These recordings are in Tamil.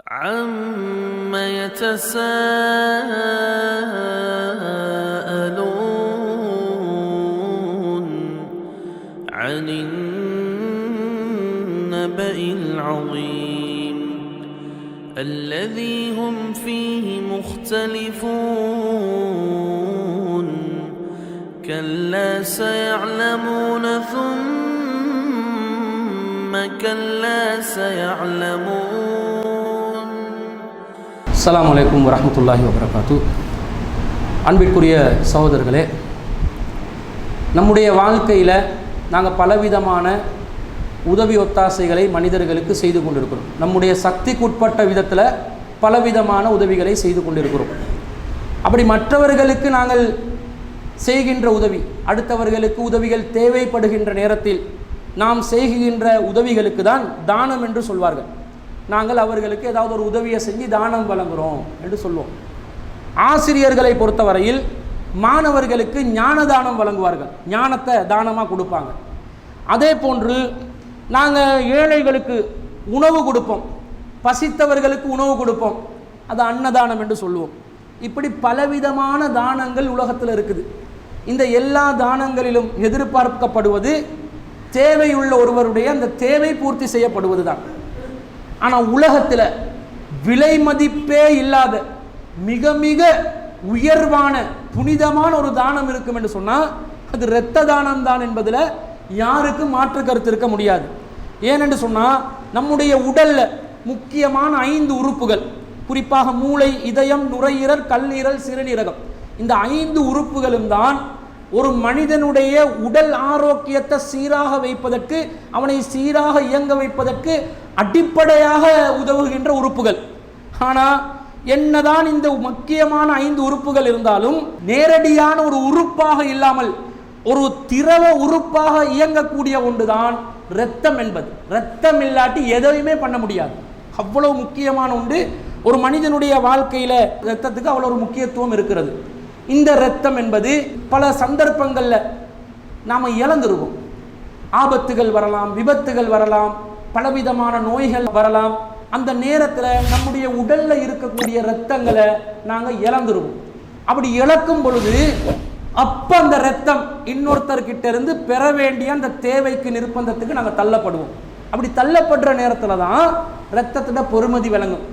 عَمَّ يَتَسَاءَلُونَ عَنِ النَّبَإِ الْعَظِيمِ الَّذِي هُمْ فِيهِ مُخْتَلِفُونَ كَلَّا سَيَعْلَمُونَ ثُمَّ كَلَّا سَيَعْلَمُونَ. அஸ்ஸலாமு அலைக்கும் வரஹ்மத்துல்லாஹி வபரகாத்து. அன்பிற்குரிய சகோதரர்களே, நம்முடைய வாழ்க்கையில் நாங்கள் பலவிதமான உதவி ஒத்தாசைகளை மனிதர்களுக்கு செய்து கொண்டிருக்கிறோம். நம்முடைய சக்திக்குட்பட்ட விதத்தில் பலவிதமான உதவிகளை செய்து கொண்டிருக்கிறோம். அப்படி மற்றவர்களுக்கு நாங்கள் செய்கின்ற உதவி, அடுத்தவர்களுக்கு உதவிகள் தேவைப்படுகின்ற நேரத்தில் நாம் செய்கின்ற உதவிகளுக்கு தான் தானம் என்று சொல்வார்கள். நாங்கள் அவர்களுக்கு ஏதாவது ஒரு உதவியை செஞ்சு தானம் வழங்குகிறோம் என்று சொல்லுவோம். ஆசிரியர்களை பொறுத்தவரையில் மாணவர்களுக்கு ஞான தானம் வழங்குவார்கள், ஞானத்தை தானமாக கொடுப்பாங்க. அதே போன்று நாங்கள் ஏழைகளுக்கு உணவு கொடுப்போம், பசித்தவர்களுக்கு உணவு கொடுப்போம், அது அன்னதானம் என்று சொல்லுவோம். இப்படி பலவிதமான தானங்கள் உலகத்தில் இருக்குது. இந்த எல்லா தானங்களிலும் எதிர்பார்க்கப்படுவது தேவையுள்ள ஒருவருடைய அந்த தேவை பூர்த்தி செய்யப்படுவது தான். ஆனால் உலகத்தில் விலை மதிப்பே இல்லாத மிக மிக உயர்வான புனிதமான ஒரு தானம் இருக்கும் என்று சொன்னால் அது இரத்த தானம் தான் என்பதில் யாருக்கும் மாற்று கருத்து இருக்க முடியாது. ஏனென்று சொன்னால் நம்முடைய உடலில் முக்கியமான 5 உறுப்புகள், குறிப்பாக மூளை, இதயம், நுரையீரல், கல்லீரல், சிறுநீரகம், இந்த 5 உறுப்புகளும் தான் ஒரு மனிதனுடைய உடல் ஆரோக்கியத்தை சீராக வைப்பதற்கு, அவனை சீராக இயங்க வைப்பதற்கு அடிப்படையாக உதவுகின்ற உறுப்புகள். ஆனால் என்னதான் இந்த முக்கியமான 5 உறுப்புகள் இருந்தாலும் நேரடியான ஒரு உறுப்பாக இல்லாமல் ஒரு திரவ உறுப்பாக இயங்கக்கூடிய ஒன்றுதான் இரத்தம் என்பது. இரத்தம் இல்லாட்டி எதையுமே பண்ண முடியாது. அவ்வளவு முக்கியமான ஒன்று ஒரு மனிதனுடைய வாழ்க்கையில் இரத்தத்துக்கு அவ்வளோ ஒரு முக்கியத்துவம் இருக்கிறது. இந்த இரத்தம் என்பது பல சந்தர்ப்பங்களில் நாம் இழந்துருவோம். ஆபத்துகள் வரலாம், விபத்துகள் வரலாம், பலவிதமான நோய்கள் வரலாம். அந்த நேரத்தில் நம்முடைய உடலில் இருக்கக்கூடிய இரத்தங்களை நாங்கள் இழந்துருவோம். அப்படி இழக்கும் பொழுது அப்போ அந்த இரத்தம் இன்னொருத்தர்கிட்ட இருந்து பெற வேண்டிய அந்த தேவைக்கு நிர்பந்தத்துக்கு நாங்கள் தள்ளப்படுவோம். அப்படி தள்ளப்படுற நேரத்தில் தான் இரத்தத்தோட பொறுமதி விளங்கும்.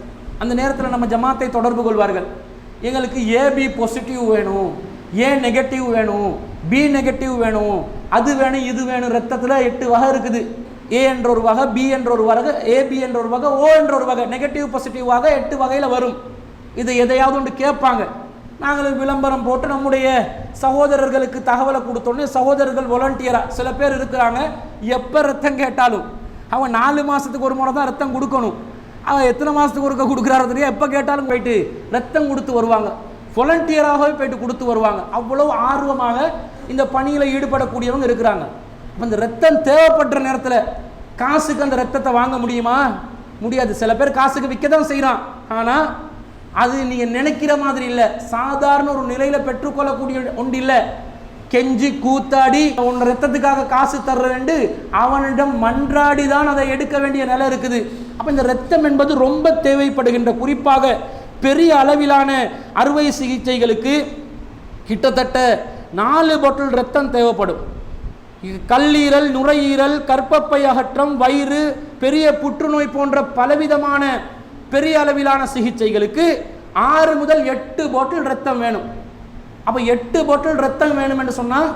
அந்த நேரத்தில் நம்ம ஜமாத்தை தொடர்பு கொள்வார்கள். எங்களுக்கு ஏபி பாசிட்டிவ் வேணும், ஏ நெகட்டிவ் வேணும், பி நெகட்டிவ் வேணும், அது வேணும், இது வேணும். ரத்தத்தில் 8 வகை இருக்குது. ஏ என்ற ஒரு வகை, பி என்ற ஒரு வகை, ஏபி என்ற ஒரு வகை, ஓ என்ற ஒரு வகை, நெகட்டிவ் பாசிட்டிவ் வகை 8 வகையில் வரும். இது எதையாவது ஒன்று கேட்பாங்க. நாங்கள் விளம்பரம் போட்டு நம்முடைய சகோதரர்களுக்கு தகவலை கொடுத்தோன்னே சகோதரர்கள் வாலண்டியராக சில பேர் இருக்கிறாங்க. எப்போ ரத்தம் கேட்டாலும் அவன் 4 மாதத்துக்கு ஒரு முறை தான் ரத்தம் கொடுக்கணும். அவன் எத்தனை மாதத்துக்கு ஒருக்க கொடுக்குறாரு தெரியும், எப்போ கேட்டாலும் போயிட்டு ரத்தம் கொடுத்து வருவாங்க. வாலண்டியராகவே போயிட்டு கொடுத்து வருவாங்க. அவ்வளோ ஆர்வமாக இந்த பணியில் ஈடுபடக்கூடியவங்க இருக்கிறாங்க. இப்போ இந்த ரத்தம் தேவைப்படுற நேரத்தில் காசுக்கு அந்த ரத்தத்தை வாங்க முடியுமா? முடியாது. சில பேர் காசுக்கு விற்க தான் செய்கிறான். ஆனால் அது நீங்கள் நினைக்கிற மாதிரி இல்லை, சாதாரண ஒரு நிலையில் பெற்றுக்கொள்ளக்கூடிய ஒன்று இல்லை. கெஞ்சி கூத்தாடி உன் ரத்தத்துக்காக காசு தர்றேன்ட்டு அவனிடம் மன்றாடி தான் அதை எடுக்க வேண்டிய நிலை இருக்குது. அப்போ இந்த ரத்தம் என்பது ரொம்ப தேவைப்படுகின்ற, குறிப்பாக பெரிய அளவிலான அறுவை சிகிச்சைகளுக்கு கிட்டத்தட்ட 4 பாட்டில் ரத்தம் தேவைப்படும். கல்லீரல், நுரையீரல், கர்ப்பப்பை அகற்றம், வயிறு, பெரிய புற்றுநோய் போன்ற பலவிதமான பெரிய அளவிலான சிகிச்சைகளுக்கு 6 முதல் 8 பாட்டில் ரத்தம் வேணும். அப்போ 8 பாட்டில் ரத்தம் வேணும் என்று சொன்னால்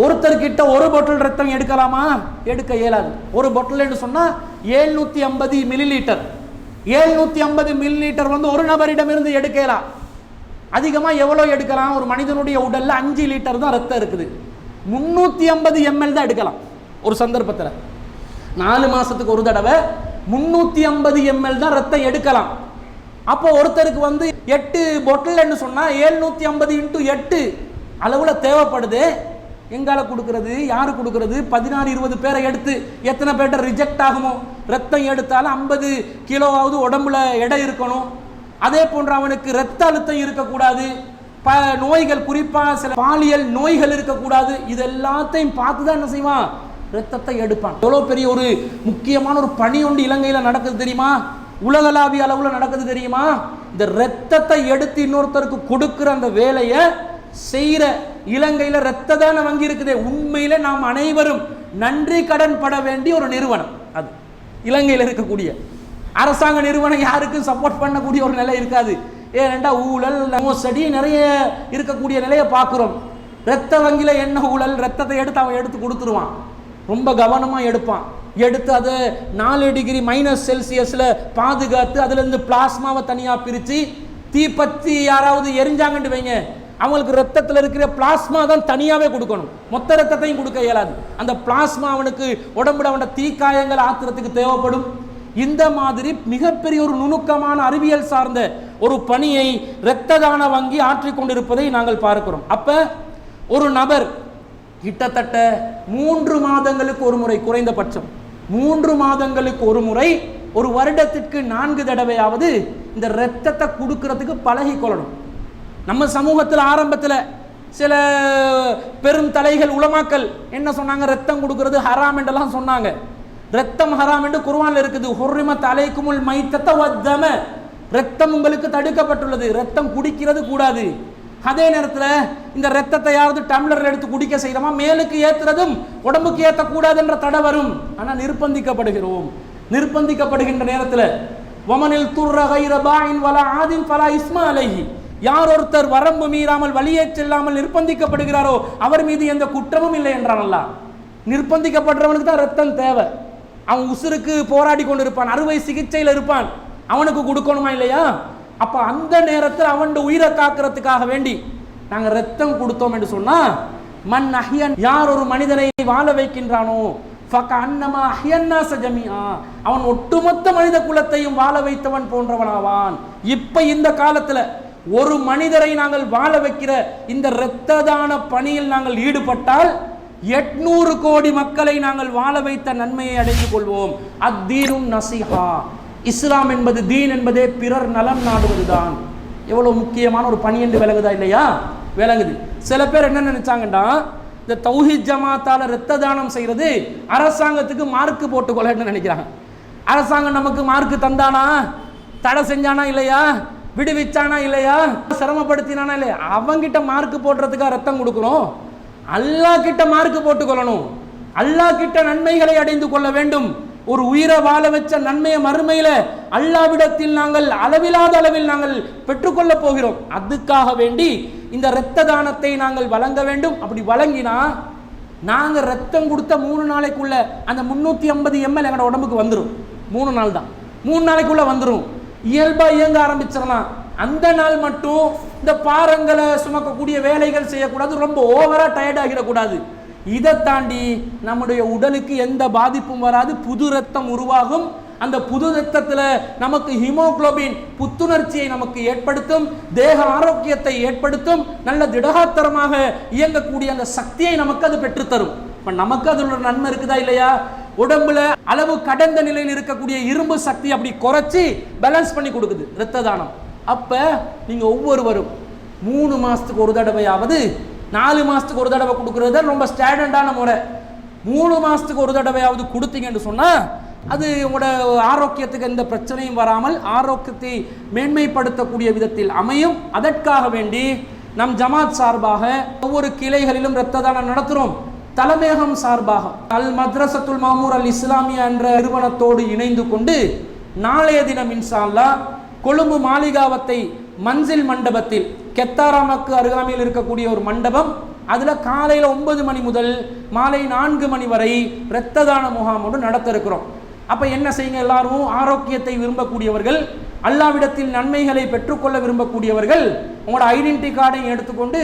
ஒருத்தர்கிட்ட 1 பாட்டில் ரத்தம் எடுக்கலாமா? எடுக்க இயலாது. 1 பாட்டில் என்று சொன்னால் 750 மில்லிலிட்டர். 750 மில்லிலிட்டர் ஒரு நபரிடமிருந்து எடுக்கலாம். அதிகமாக எவ்வளோ எடுக்கலாம்? ஒரு மனிதனுடைய உடலில் 5 லிட்டர் தான் ரத்தம் இருக்குது. 350 ml தான் எடுக்கலாம் ஒரு சந்தர்ப்பத்தில். 4 மாதத்துக்கு ஒரு தடவை 350 ml தான் ரத்தம் எடுக்கலாம். அப்போ ஒருத்தருக்கு 8 பாட்டில்னு சொன்னால் 750 × 8 அளவில் தேவைப்படுது. எங்கால கொடுக்கறது? யாரு கொடுக்கறது? 16-20 பேரை எடுத்து எத்தனை பேர்ட்ட ரிஜெக்ட் ஆகுமோ? ரத்தம் எடுத்தாலும் 50 கிலோவாவது உடம்புல எடை இருக்கணும். அதே போன்று அவனுக்கு இரத்த அழுத்தம் இருக்கக்கூடாது, நோய்கள், குறிப்பாக சில பாலியல் நோய்கள் இருக்கக்கூடாது. இது எல்லாத்தையும் பார்த்து தான் என்ன செய்வான்? ரத்தத்தை எடுப்பான். எவ்வளோ பெரிய ஒரு முக்கியமான ஒரு பணி ஒன்று இலங்கையில் நடக்குது தெரியுமா? உலகளாவிய அளவில் நடக்குது தெரியுமா? இந்த ரத்தத்தை எடுத்து இன்னொருத்தருக்கு கொடுக்கிற அந்த வேலையை செய்கிற இலங்கையில் இரத்த தான வங்கி இருக்குது. உண்மையில நாம் அனைவரும் நன்றி கடன் பட வேண்டிய ஒரு நிறுவனம் அது. இலங்கையில் இருக்கக்கூடிய அரசாங்க நிறுவனம் யாருக்கும் சப்போர்ட் பண்ணக்கூடிய ஒரு நிலை இருக்காது. ஏனென்றா ஊழல் மோசடி நிறைய இருக்கக்கூடிய நிலையை பார்க்குறோம். இரத்த வங்கியில என்ன ஊழல்? ரத்தத்தை எடுத்து அவன் எடுத்து கொடுத்துருவான், ரொம்ப கவனமாக எடுப்பான். எடுத்து அதை 4 டிகிரி -செல்சியஸில் பாதுகாத்து அதுலேருந்து பிளாஸ்மாவை தனியாக பிரித்து தீப்பத்தி யாராவது எரிஞ்சாங்கன்னு வைங்க, அவங்களுக்கு ரத்தத்தில் இருக்கிற பிளாஸ்மா தான் தனியாகவே கொடுக்கணும், மொத்த ரத்தத்தையும் கொடுக்க இயலாது. அந்த பிளாஸ்மா அவனுக்கு உடம்புல அவனோட தீக்காயங்கள் ஆத்துறதுக்கு தேவைப்படும். இந்த மாதிரி மிகப்பெரிய ஒரு நுணுக்கமான அறிவியல் சார்ந்த ஒரு பணியை இரத்த தான வங்கி ஆற்றிக்கொண்டிருப்பதை நாங்கள் பார்க்கிறோம். அப்ப ஒரு நபர் கிட்டத்தட்ட 3 மாதங்களுக்கு ஒரு முறை, குறைந்தபட்சம் 3 மாதங்களுக்கு ஒரு முறை, ஒரு வருடத்திற்கு 4 தடவையாவது இந்த இரத்தத்தை கொடுக்கறதுக்கு பழகி கொள்ளணும். நம்ம சமூகத்தில் ஆரம்பத்தில் சில பெரும் தலைகள் உலமாக்கள் என்ன சொன்னாங்க? ரத்தம் கொடுக்கிறது ஹராம் என்றெல்லாம் சொன்னாங்க. ரத்தம் ஹராம் என்று குர்ஆன்ல இருக்குது. ஹுர்ரிமத் அலைக்குமுல் மைத்தத வத்தம, ரத்தம் உங்களுக்கு தடுக்கப்பட்டுள்ளது, ரத்தம் குடிக்கிறது கூடாது. அதே நேரத்தில் இந்த ரத்தத்தை யாராவது டம்ளர் எடுத்து குடிக்க செய்யறோமா, மேலுக்கு ஏற்றுறதும் உடம்புக்கு ஏற்றக்கூடாது என்ற தடை வரும். ஆனால் நிர்பந்திக்கப்படுகிறோம். நிர்பந்திக்கப்படுகின்ற நேரத்தில் வமனில் துர்ர கைர பாயின் வலா ஆதின் ஃபலா இஸ்மா அலைஹி, யார் ஒருத்தர் வரம்பு மீறாமல் வழியே செல்லாமல் நிர்பந்திக்கப்படுகிறாரோ அவர் மீது எந்த குற்றமும் இல்லை என்றான் அல்லாஹ். நிர்பந்திக்கப்படுறவனுக்கு தான் ரத்தம் தேவை. அவன் உசுருக்கு போராடி கொண்டு இருப்பான், அறுவை சிகிச்சையில் இருப்பான், அவனுக்கு கொடுக்கணுமா இல்லையா? அப்ப அந்த நேரத்தில் அவன் உயிரை காக்கிறதுக்காக வேண்டி நாங்கள் ரத்தம் கொடுத்தோம் என்று சொன்னா, மன் அஹ்யன், யார் ஒரு மனிதனை வாழ வைக்கின்றானோ ஃபக அன்னமா அஹ்யன்னாஸ ஜமீஆ, அவன் ஒட்டுமொத்த மனித குலத்தையும் வாழ வைத்தவன் போன்றவனாவான். இப்ப இந்த காலத்துல ஒரு மனிதரை நாங்கள் வாழ வைக்கிற இந்த இரத்த தான பணியில் நாங்கள் ஈடுபட்டால் 800 கோடி மக்களை நாங்கள் வாழ வைத்த நன்மையை அடைந்து கொள்வோம். அத்தீனும் நசிஹா, இஸ்லாம் என்பது, தீன் என்பதே பிறர் நலம் நாடுவதுதான். எவ்வளவு முக்கியமான ஒரு பணி என்று விளங்குதா இல்லையா? விளங்குது. சில பேர் என்ன நினைச்சாங்கன்னா, இந்த தௌஹீத் ஜமாத்தால இரத்த தானம் செய்யறது அரசாங்கத்துக்கு மார்க்கு போட்டுக்கொள்ளன்னு நினைக்கிறாங்க. அரசாங்கம் நமக்கு மார்க்கு தந்தானா, தடை செஞ்சானா இல்லையா, விடுவிச்சானா இல்லையா, சிரமப்படுத்தினானா இல்லையா, அவங்கிட்ட மார்க்கு போடுறதுக்காக ரத்தம் கொடுக்கணும். அல்லாஹ் கிட்ட மார்க்கு போட்டுக்கொள்ளணும். அல்லாஹ் கிட்ட நன்மைகளை அடைந்து கொள்ள வேண்டும். ஒரு உயிரை வாழ வச்ச நன்மையை மறுமையில அல்லாஹ்விடத்தில் நாங்கள் அளவில்லாத அளவில் நாங்கள் பெற்றுக்கொள்ள போகிறோம். அதுக்காக வேண்டி இந்த இரத்த தானத்தை நாங்கள் வழங்க வேண்டும். அப்படி வழங்கினா நாங்கள் ரத்தம் கொடுத்த 3 நாளைக்குள்ள அந்த 350 ml எங்களோட உடம்புக்கு வந்துடும். 3 நாள் தான், 3 நாளைக்குள்ள வந்துடும். இயல்பா இயங்க ஆரம்பிச்சிடலாம். அந்த நாள் மட்டும் இந்த பாரங்களை சுமக்கக்கூடிய வேலைகள் செய்யக்கூடாது, ரொம்ப ஓவரா டயர்ட் ஆகிடக்கூடாது. இதை தாண்டி நம்முடைய உடலுக்கு எந்த பாதிப்பும் வராது, புது ரத்தம் உருவாகும். அந்த புது ரத்தத்தில் நமக்கு ஹீமோகுளோபின் புத்துணர்ச்சியை நமக்கு ஏற்படுத்தும், தேக ஆரோக்கியத்தை ஏற்படுத்தும், நல்ல திடகாத்திரமாக இயங்கக்கூடிய அந்த சக்தியை நமக்கு அது பெற்றுத்தரும். இப்போ நமக்கு அதில் ஒரு நன்மை இருக்குதா இல்லையா? உடம்புல அளவு கடந்த நிலையில் இருக்கக்கூடிய இரும்பு சக்தி அப்படி குறைச்சி பேலன்ஸ் பண்ணி கொடுக்குது இரத்த தானம். அப்ப நீங்க ஒவ்வொருவரும் 3 மாசத்துக்கு ஒரு தடவையாவது, 4 மாசத்துக்கு ஒரு தடவை கொடுக்கறது ரொம்ப ஸ்டாண்டர்டான முறை. 3 மாசத்துக்கு ஒரு தடவையாவது கொடுத்தீங்கன்னு சொன்னா அது உங்களோட ஆரோக்கியத்துக்கு எந்த பிரச்சனையும் வராமல் ஆரோக்கியத்தை மேன்மைப்படுத்தக்கூடிய விதத்தில் அமையும். அதற்காக வேண்டி நம் ஜமாத் சார்பாக ஒவ்வொரு கிளைகளிலும் இரத்த தானம் நடத்துகிறோம். தலைமையகம் சார்பாக அல் மத்ரசத்துல் மாமூர் அல் இஸ்லாமியா என்ற நிறுவனத்தோடு இணைந்து கொண்டு நாளைய தினம் இன்ஷா அல்லாஹ் கொழும்பு மாளிகாவத்தை மன்சில் மண்டபத்தில், கெத்தாராமக்கு அருகாமையில் இருக்கக்கூடிய ஒரு மண்டபம், அதில் காலையில் 9 மணி முதல் மாலை 4 மணி வரை இரத்த தான முகாமோடு நடத்த இருக்கிறோம். அப்போ என்ன செய்யுங்க, எல்லாரும் ஆரோக்கியத்தை விரும்பக்கூடியவர்கள், அல்லாவிடத்தில் நன்மைகளை பெற்றுக்கொள்ள விரும்பக்கூடியவர்கள் உங்களோட ஐடென்டிட்டி கார்டையும் எடுத்துக்கொண்டு,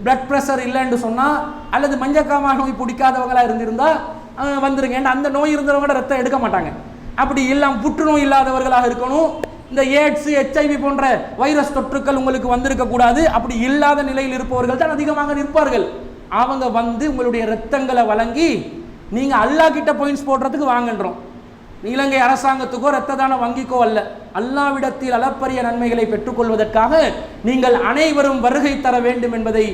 பிளட் ப்ரெஷர் இல்லைன்னு சொன்னால் அல்லது மஞ்சக்காமா நோய் பிடிக்காதவங்களாக இருந்திருந்தா வந்துருங்க. ஏன்னா அந்த நோய் இருந்தவங்களோட ரத்தம் எடுக்க மாட்டாங்க. அப்படி இல்லாமல் புற்றுநோய் இல்லாதவர்களாக இருக்கணும். இந்த எய்ட்ஸ், HIV போன்ற வைரஸ் தொற்றுக்கள் உங்களுக்கு வந்திருக்க கூடாது. அப்படி இல்லாத நிலையில் இருப்பவர்கள் தான் அதிகமாக நிற்பார்கள். அவங்க வந்து உங்களுடைய இரத்தங்களை வழங்கி நீங்கள் அல்லாஹ் கிட்ட பாயிண்ட்ஸ் போடுறதுக்கு வாங்கன்றோம். இலங்கை அரசாங்கத்துக்கோ இரத்த தான வங்கிக்கோ அல்ல, அல்லாஹ்விடத்தில் அளப்பரிய நன்மைகளை பெற்றுக்கொள்வதற்காக நீங்கள் அனைவரும் வருகை தர வேண்டும் என்பதை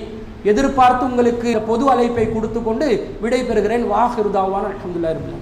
எதிர்பார்த்து உங்களுக்கு பொது அழைப்பை கொடுத்து கொண்டு விடை பெறுகிறேன். வாஹிரு தாவான அல்ஹம்துலில்லாஹி ரப்பில் ஆலமீன்.